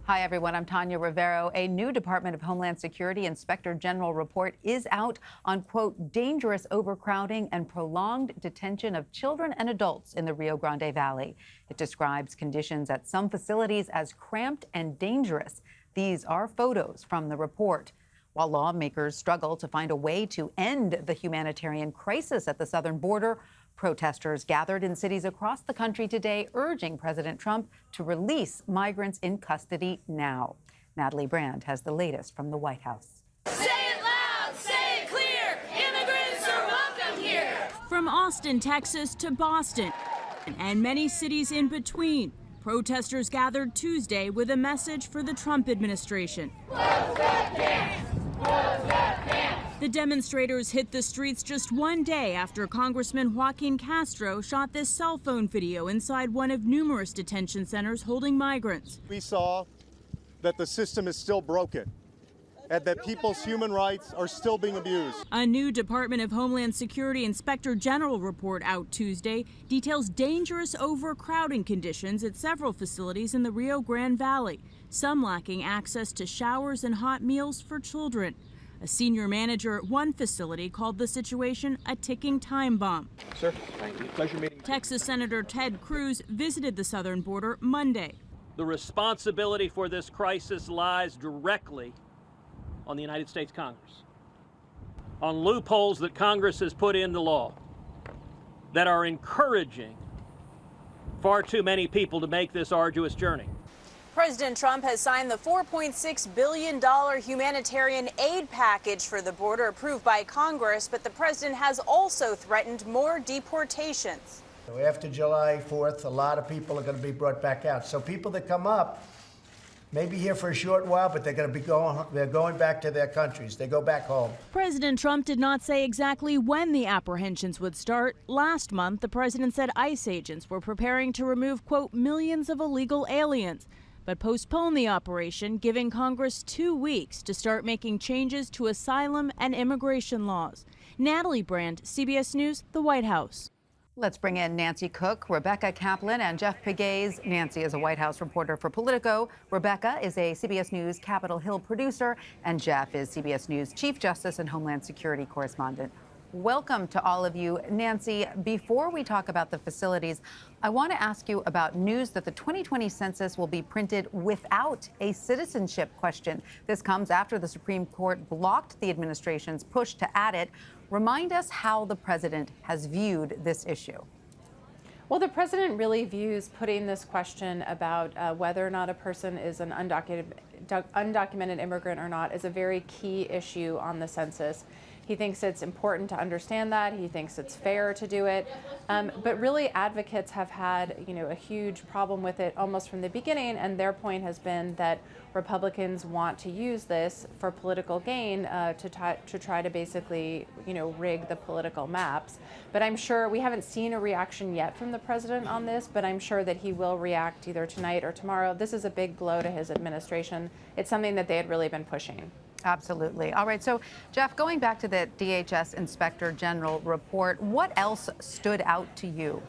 Hi, everyone. I'm Tanya Rivero. A new Department of Homeland Security Inspector General report is out on, quote, dangerous overcrowding and prolonged detention of children and adults in the Rio Grande Valley. It describes conditions at some facilities as cramped and dangerous. These are photos from the report. While lawmakers struggle to find a way to end the humanitarian crisis at the southern border, protesters gathered in cities across the country today, urging President Trump to release migrants in custody now. Natalie Brand has the latest from the White House. Say it loud, say it clear, immigrants are welcome here. From Austin, Texas to Boston and many cities in between, protesters gathered Tuesday with a message for the Trump administration. Close that camp. Close that camp. The demonstrators hit the streets just one day after Congressman Joaquin Castro shot this cell phone video inside one of numerous detention centers holding migrants. We saw that the system is still broken and that people's human rights are still being abused. A new Department of Homeland Security Inspector General report out Tuesday details dangerous overcrowding conditions at several facilities in the Rio Grande Valley, some lacking access to showers and hot meals for children. A senior manager at one facility called the situation a ticking time bomb. Sir, thank you. Pleasure meeting you. Texas Senator Ted Cruz visited the southern border Monday. The responsibility for this crisis lies directly on the United States Congress, on loopholes that Congress has put into law that are encouraging far too many people to make this arduous journey. President Trump has signed the $4.6 billion humanitarian aid package for the border approved by Congress, but the president has also threatened more deportations. After July 4th, a lot of people are going to be brought back out. So people that come up may be here for a short while, but they're going back to their countries. They go back home. President Trump did not say exactly when the apprehensions would start. Last month, the president said ICE agents were preparing to remove, quote, millions of illegal aliens, but postponed the operation, giving Congress 2 weeks to start making changes to asylum and immigration laws. Natalie Brand, CBS News, the White House. Let's bring in Nancy Cook, Rebecca Kaplan, and Jeff Pegues. Nancy is a White House reporter for Politico. Rebecca is a CBS News Capitol Hill producer, and Jeff is CBS News Chief Justice and Homeland Security correspondent. Welcome to all of you. Nancy, before we talk about the facilities, I want to ask you about news that the 2020 census will be printed without a citizenship question. This comes after the Supreme Court blocked the administration's push to add it. Remind us how the president has viewed this issue. Well, the president really views putting this question about whether or not a person is an undocumented immigrant or not as a very key issue on the census. He thinks it's important to understand that. He thinks it's fair to do it. But really, advocates have had, a huge problem with it almost from the beginning. And their point has been that Republicans want to use this for political gain to try to basically, rig the political maps. But I'm sure we haven't seen a reaction yet from the president on this, but I'm sure that he will react either tonight or tomorrow. This is a big blow to his administration. It's something that they had really been pushing. Absolutely. All right. So, Jeff, going back to the DHS Inspector General report, what else stood out to you?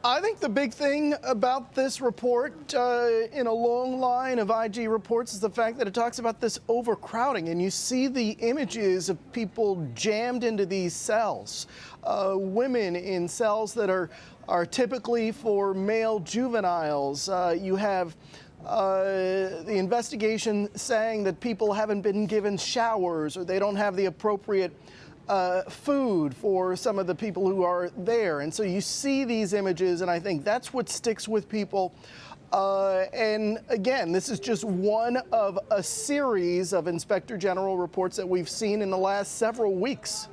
I think the big thing about this report in a long line of IG reports is the fact that it talks about this overcrowding, and you see the images of people jammed into these cells, women in cells that are typically for male juveniles. You have the investigation saying that people haven't been given showers or they don't have the appropriate food for some of the people who are there. And so you see these images, and I think that's what sticks with people. And again, this is just one of a series of Inspector General reports that we've seen in the last several weeks.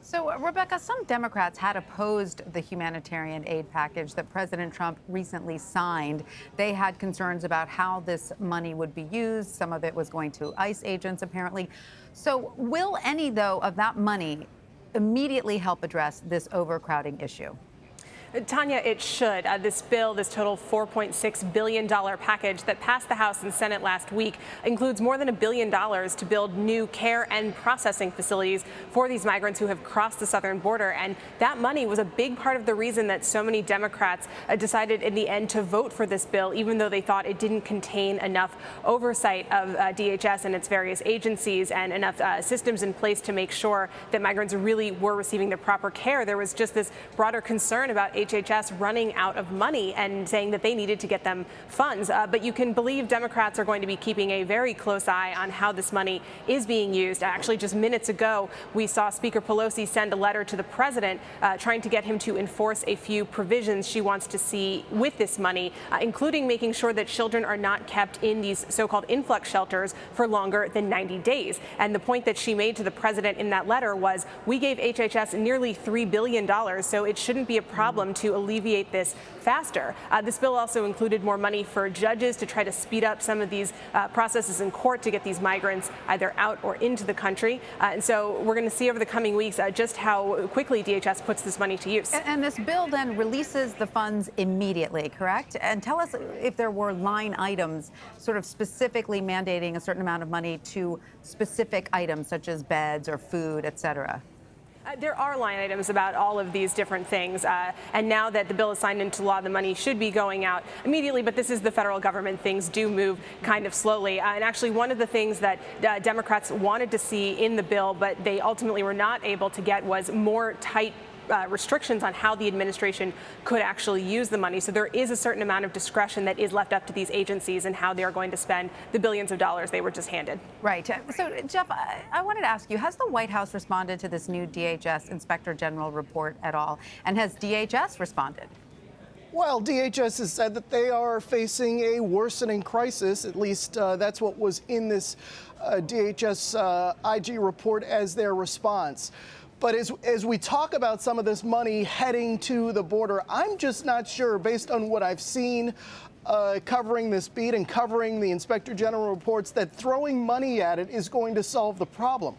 So, Rebecca, some Democrats had opposed the humanitarian aid package that President Trump recently signed. They had concerns about how this money would be used. Some of it was going to ICE agents, apparently. So will any, though, of that money immediately help address this overcrowding issue? Tanya, it should. This bill, this total $4.6 billion package that passed the House and Senate last week, includes more than $1 billion to build new care and processing facilities for these migrants who have crossed the southern border. And that money was a big part of the reason that so many Democrats decided in the end to vote for this bill, even though they thought it didn't contain enough oversight of DHS and its various agencies and enough systems in place to make sure that migrants really were receiving the proper care. There was just this broader concern about HHS running out of money and saying that they needed to get them funds. But you can believe Democrats are going to be keeping a very close eye on how this money is being used. Actually, just minutes ago, we saw Speaker Pelosi send a letter to the president trying to get him to enforce a few provisions she wants to see with this money, including making sure that children are not kept in these so-called influx shelters for longer than 90 days. And the point that she made to the president in that letter was, we gave HHS nearly $3 billion, so it shouldn't be a problem to alleviate this faster. This bill also included more money for judges to try to speed up some of these processes in court to get these migrants either out or into the country. And so we're going to see over the coming weeks just how quickly DHS puts this money to use. And this bill then releases the funds immediately, correct? And tell us if there were line items sort of specifically mandating a certain amount of money to specific items such as beds or food, et cetera. There are line items about all of these different things. And now that the bill is signed into law, the money should be going out immediately. But this is the federal government. Things do move kind of slowly. And actually, one of the things that Democrats wanted to see in the bill, but they ultimately were not able to get, was more tight restrictions on how the administration could actually use the money. So there is a certain amount of discretion that is left up to these agencies and how they are going to spend the billions of dollars they were just handed. Right. So, Jeff, I wanted to ask you, has the White House responded to this new DHS Inspector General report at all? And has DHS responded? Well, DHS has said that they are facing a worsening crisis. At least that's what was in this DHS IG report as their response. But as we talk about some of this money heading to the border, I'm just not sure, based on what I've seen covering this beat and covering the Inspector General reports, that throwing money at it is going to solve the problem.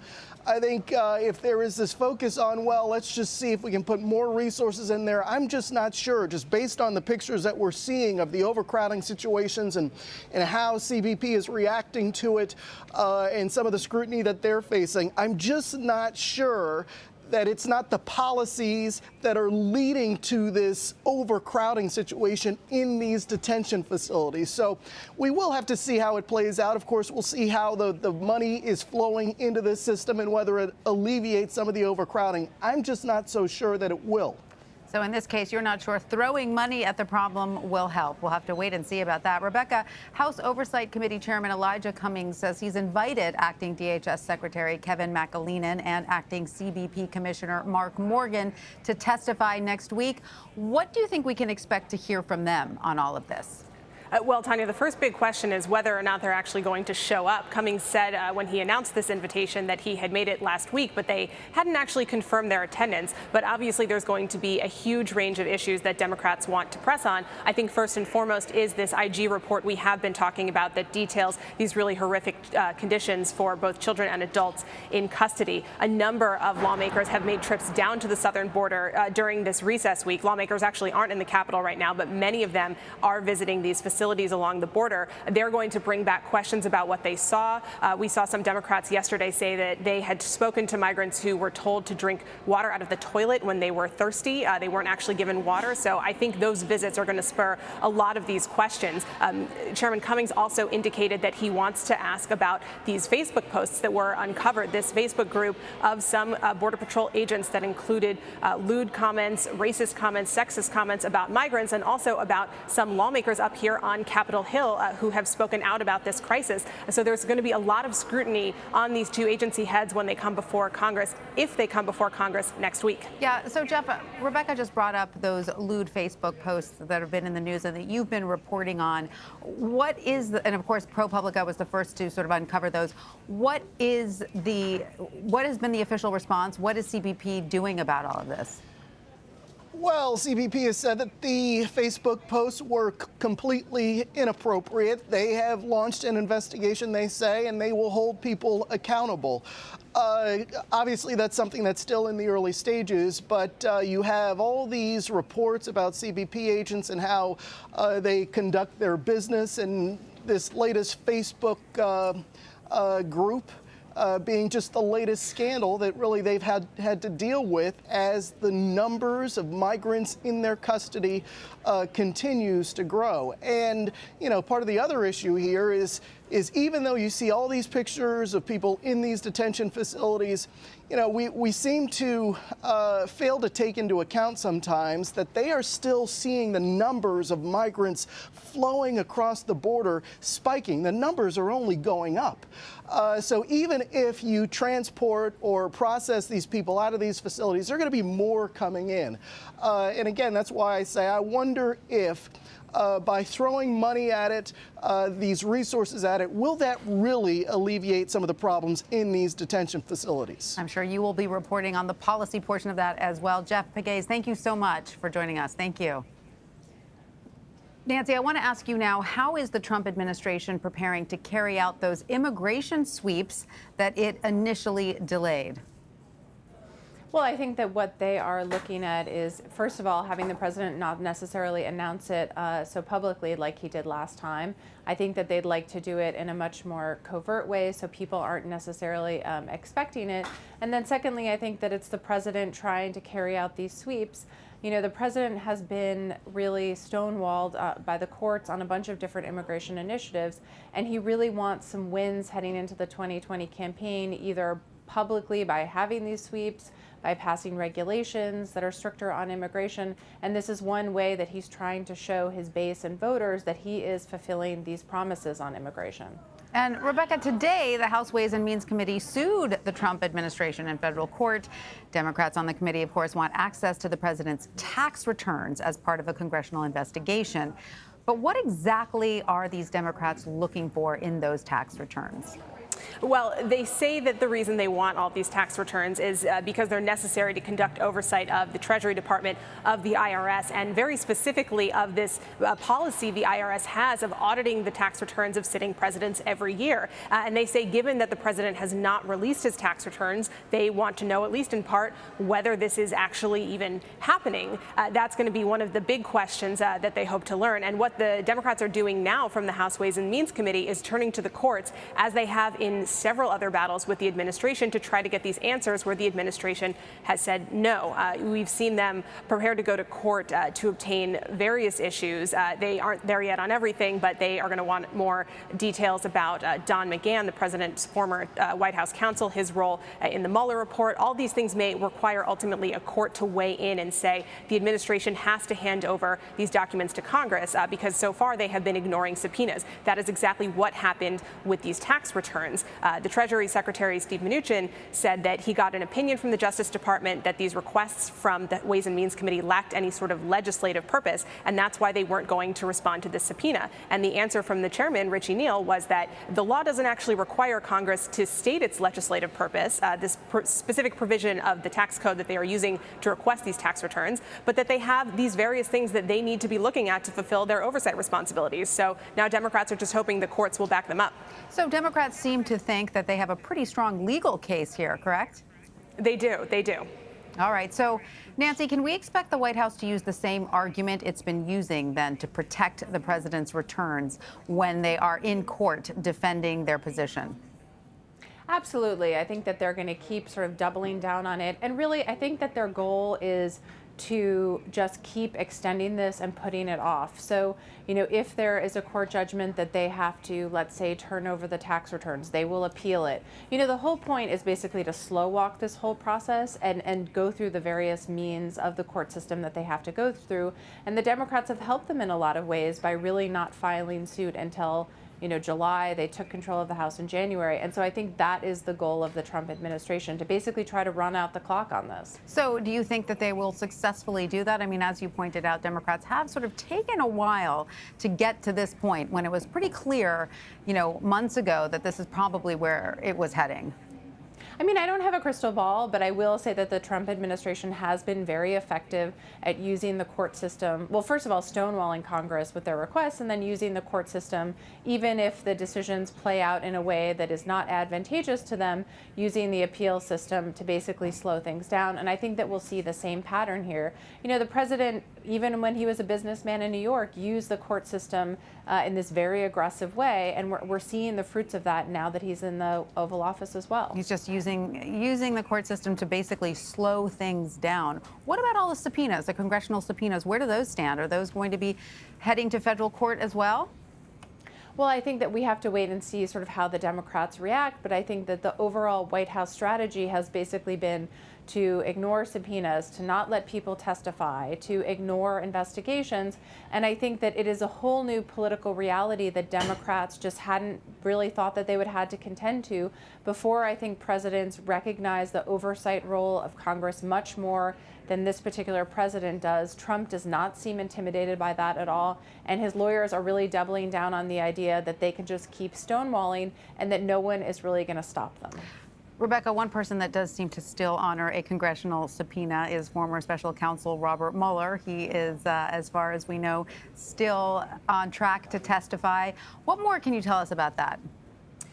I think if there is this focus on, well, let's just see if we can put more resources in there, I'm just not sure, just based on the pictures that we're seeing of the overcrowding situations and how CBP is reacting to it and some of the scrutiny that they're facing. I'm just not sure that it's not the policies that are leading to this overcrowding situation in these detention facilities. So we will have to see how it plays out. Of course, we'll see how the money is flowing into this system and whether it alleviates some of the overcrowding. I'm just not so sure that it will. So in this case, you're not sure throwing money at the problem will help. We'll have to wait and see about that. Rebecca, House Oversight Committee Chairman Elijah Cummings says he's invited acting DHS Secretary Kevin McAleenan and acting CBP Commissioner Mark Morgan to testify next week. What do you think we can expect to hear from them on all of this? Well, Tanya, the first big question is whether or not they're actually going to show up. Cummings said when he announced this invitation that he had made it last week, but they hadn't actually confirmed their attendance. But obviously, there's going to be a huge range of issues that Democrats want to press on. I think first and foremost is this IG report we have been talking about that details these really horrific conditions for both children and adults in custody. A number of lawmakers have made trips down to the southern border during this recess week. Lawmakers actually aren't in the Capitol right now, but many of them are visiting these facilities along the border. They're going to bring back questions about what they saw. We saw some Democrats yesterday say that they had spoken to migrants who were told to drink water out of the toilet when they were thirsty. They weren't actually given water. So I think those visits are going to spur a lot of these questions. Chairman Cummings also indicated that he wants to ask about these Facebook posts that were uncovered. This Facebook group of some Border Patrol agents that included lewd comments, racist comments, sexist comments about migrants, and also about some lawmakers up here on Capitol Hill who have spoken out about this crisis. So there's going to be a lot of scrutiny on these two agency heads when they come before Congress, if they come before Congress next week. Yeah, so Jeff, Rebecca just brought up those lewd Facebook posts that have been in the news and that you've been reporting on. What is, and of course, ProPublica was the first to sort of uncover those. What has been the official response? What is CBP doing about all of this? Well, CBP has said that the Facebook posts were completely inappropriate. They have launched an investigation, they say, and they will hold people accountable. Obviously, that's something that's still in the early stages, but you have all these reports about CBP agents and how they conduct their business, and this latest Facebook group being just the latest scandal that really they've had to deal with as the numbers of migrants in their custody continues to grow. And, you know, part of the other issue here is even though you see all these pictures of people in these detention facilities, you know, we seem to fail to take into account sometimes that they are still seeing the numbers of migrants flowing across the border spiking. The numbers are only going up. So even if you transport or process these people out of these facilities, there are going to be more coming in. And again, that's why I say I wonder if by throwing money at it, these resources at it, will that really alleviate some of the problems in these detention facilities? I'm sure you will be reporting on the policy portion of that as well. Jeff Pegues, thank you so much for joining us. Thank you. Nancy, I want to ask you now, how is the Trump administration preparing to carry out those immigration sweeps that it initially delayed? Well, I think that what they are looking at is, first of all, having the president not necessarily announce it so publicly like he did last time. I think that they'd like to do it in a much more covert way so people aren't necessarily expecting it. And then secondly, I think that it's the president trying to carry out these sweeps. You know, the president has been really stonewalled by the courts on a bunch of different immigration initiatives, and he really wants some wins heading into the 2020 campaign, either publicly by having these sweeps, by passing regulations that are stricter on immigration. And this is one way that he's trying to show his base and voters that he is fulfilling these promises on immigration. And Rebecca, today the House Ways and Means Committee sued the Trump administration in federal court. Democrats on the committee, of course, want access to the president's tax returns as part of a congressional investigation. But what exactly are these Democrats looking for in those tax returns? Well, they say that the reason they want all these tax returns is because they're necessary to conduct oversight of the Treasury Department, of the IRS, and very specifically of this policy the IRS has of auditing the tax returns of sitting presidents every year. And they say given that the president has not released his tax returns, they want to know, at least in part, whether this is actually even happening. That's going to be one of the big questions that they hope to learn. And what the Democrats are doing now from the House Ways and Means Committee is turning to the courts, as they have in several other battles with the administration, to try to get these answers where the administration has said no. We've seen them prepared to go to court to obtain various issues. They aren't there yet on everything, but they are going to want more details about Don McGahn, the president's former White House counsel, his role in the Muller report. All these things may require ultimately a court to weigh in and say the administration has to hand over these documents to Congress because so far they have been ignoring subpoenas. That is exactly what happened with these tax returns. The Treasury Secretary, Steve Mnuchin, said that he got an opinion from the Justice Department that these requests from the Ways and Means Committee lacked any sort of legislative purpose, and that's why they weren't going to respond to this subpoena. And the answer from the chairman, Richie Neal, was that the law doesn't actually require Congress to state its legislative purpose, this specific provision of the tax code that they are using to request these tax returns, but that they have these various things that they need to be looking at to fulfill their oversight responsibilities. So now Democrats are just hoping the courts will back them up. So Democrats seem to think that they have a pretty strong legal case here, correct? They do. They do. All right. So, Nancy, can we expect the White House to use the same argument it's been using then to protect the president's returns when they are in court defending their position? Absolutely. I think that they're going to keep sort of doubling down on it. And really, I think that their goal is to just keep extending this and putting it off. So, you know, if there is a court judgment that they have to, let's say, turn over the tax returns, they will appeal it. You know, the whole point is basically to slow walk this whole process and go through the various means of the court system that they have to go through. And the Democrats have helped them in a lot of ways by really not filing suit until, you know, July. They took control of the House in January. And so I think that is the goal of the Trump administration, to basically try to run out the clock on this. So do you think that they will successfully do that? I mean, as you pointed out, Democrats have sort of taken a while to get to this point when it was pretty clear, you know, months ago that this is probably where it was heading. I mean, I don't have a crystal ball, but I will say that the Trump administration has been very effective at using the court system. Well, first of all, stonewalling Congress with their requests, and then using the court system, even if the decisions play out in a way that is not advantageous to them, using the appeal system to basically slow things down. And I think that we'll see the same pattern here. You know, the president, even when he was a businessman in New York, used the court system in this very aggressive way, and we're seeing the fruits of that now that he's in the Oval Office as well. He's just using the court system to basically slow things down. What about all the subpoenas, the congressional subpoenas? Where do those stand? Are those going to be heading to federal court as well? Well, I think that we have to wait and see sort of how the Democrats react, but I think that the overall White House strategy has basically been to ignore subpoenas, to not let people testify, to ignore investigations. And I think that it is a whole new political reality that Democrats just hadn't really thought that they would have to contend to before. I think presidents recognize the oversight role of Congress much more than this particular president does. Trump does not seem intimidated by that at all, and his lawyers are really doubling down on the idea that they can just keep stonewalling and that no one is really going to stop them. Rebecca, one person that does seem to still honor a congressional subpoena is former special counsel Robert Mueller. He is, as far as we know, still on track to testify. What more can you tell us about that?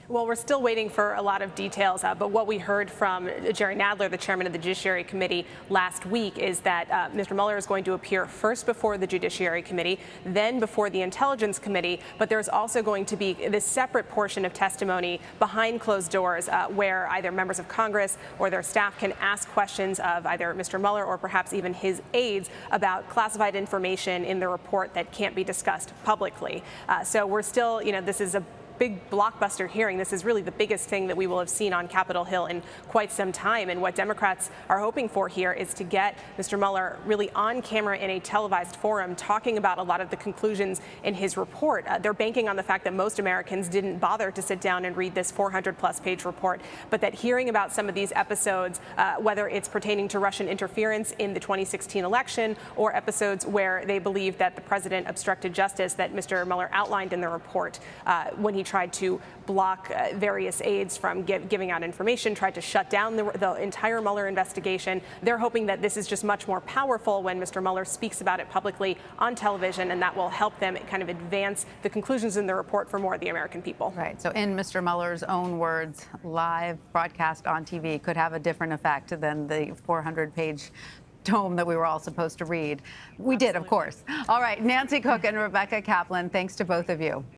Well, we're still waiting for a lot of details, but what we heard from Jerry Nadler, the chairman of the Judiciary Committee, last week is that Mr. Mueller is going to appear first before the Judiciary Committee, then before the Intelligence Committee, but there's also going to be this separate portion of testimony behind closed doors where either members of Congress or their staff can ask questions of either Mr. Mueller or perhaps even his aides about classified information in the report that can't be discussed publicly. So we're still, you know, this is a big blockbuster hearing. This is really the biggest thing that we will have seen on Capitol Hill in quite some time. And what Democrats are hoping for here is to get Mr. Mueller really on camera in a televised forum talking about a lot of the conclusions in his report. They're banking on the fact that most Americans didn't bother to sit down and read this 400-plus page report, but that hearing about some of these episodes, whether it's pertaining to Russian interference in the 2016 election or episodes where they believe that the president obstructed justice that Mr. Mueller outlined in the report when he tried to block various aides from giving out information, tried to shut down the entire Mueller investigation. They're hoping that this is just much more powerful when Mr. Mueller speaks about it publicly on television, and that will help them kind of advance the conclusions in the report for more of the American people. Right. So in Mr. Mueller's own words, live broadcast on TV could have a different effect than the 400-page tome that we were all supposed to read. We did, of course. All right, Nancy Cook and Rebecca Kaplan, thanks to both of you.